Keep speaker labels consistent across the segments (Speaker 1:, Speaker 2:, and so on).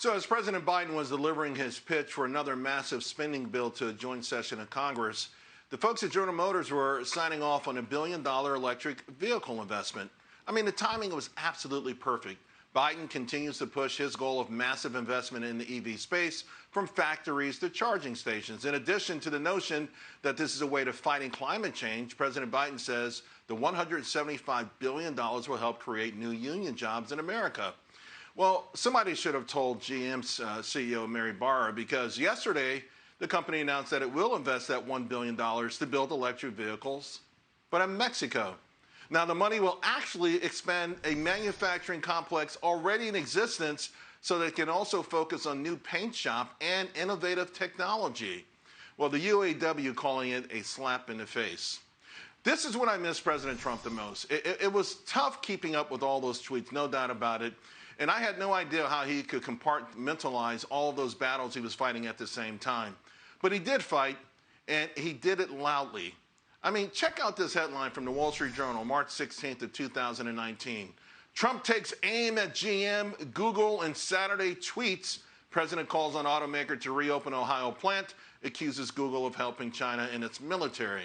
Speaker 1: So as President Biden was delivering his pitch for another massive spending bill to a joint session of Congress, the folks at General Motors were signing off on $1 billion electric vehicle investment. I mean, the timing was absolutely perfect. Biden continues to push his goal of massive investment in the EV space, from factories to charging stations. In addition to the notion that this is a way to fighting climate change, President Biden says the $175 billion will help create new union jobs in America. Well, somebody should have told GM's CEO Mary Barra, because yesterday the company announced that it will invest that $1 billion to build electric vehicles, but in Mexico. Now, the money will actually expand a manufacturing complex already in existence so they can also focus on new paint shop and innovative technology. Well, the UAW calling it a slap in the face. This is when I miss President Trump the most. It was tough keeping up with all those tweets, no doubt about it. And I had no idea how he could compartmentalize all of those battles he was fighting at the same time. But he did fight, and he did it loudly. I mean, check out this headline from the Wall Street Journal, March 16th of 2019. Trump takes aim at GM, Google, and Saturday tweets. President calls on automaker to reopen Ohio plant, accuses Google of helping China in its military.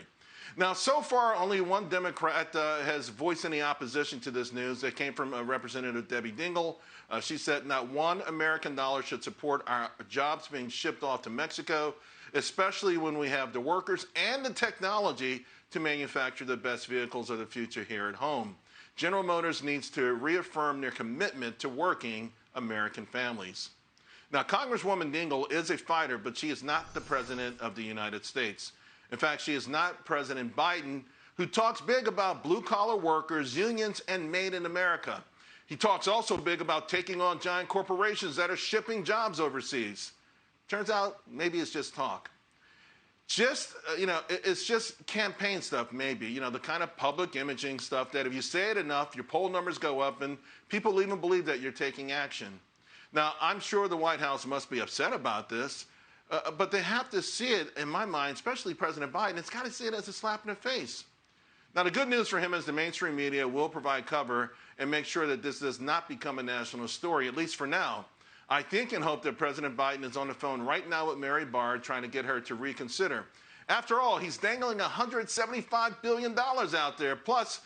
Speaker 1: Now, so far, only one Democrat has voiced any opposition to this news. That came from Representative Debbie Dingell. She said not one American dollar should support our jobs being shipped off to Mexico, especially when we have the workers and the technology to manufacture the best vehicles of the future here at home. General Motors needs to reaffirm their commitment to working American families. Now, Congresswoman Dingell is a fighter, but she is not the President of the United States. In fact, she is not President Biden, who talks big about blue-collar workers, unions, and made in America. He talks also big about taking on giant corporations that are shipping jobs overseas. Turns out maybe it's just talk. It's just campaign stuff, maybe, the kind of public imaging stuff that if you say it enough, your poll numbers go up and people even believe that you're taking action. Now, I'm sure the White House must be upset about this, but they have to see it, in my mind, especially President Biden, it's got to see it as a slap in the face. Now, the good news for him is the mainstream media will provide cover and make sure that this does not become a national story, at least for now. I think and hope that President Biden is on the phone right now with Mary Barra trying to get her to reconsider. After all, he's dangling $175 billion out there. Plus,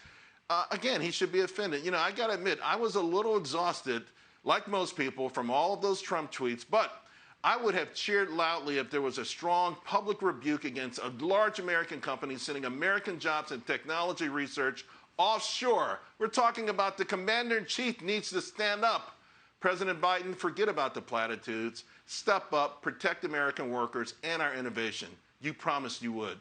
Speaker 1: again, he should be offended. I got to admit, I was a little exhausted, like most people, from all of those Trump tweets, but I would have cheered loudly if there was a strong public rebuke against a large American company sending American jobs and technology research offshore. We're talking about the commander-in-chief needs to stand up. President Biden, forget about the platitudes. Step up, protect American workers and our innovation. You promised you would.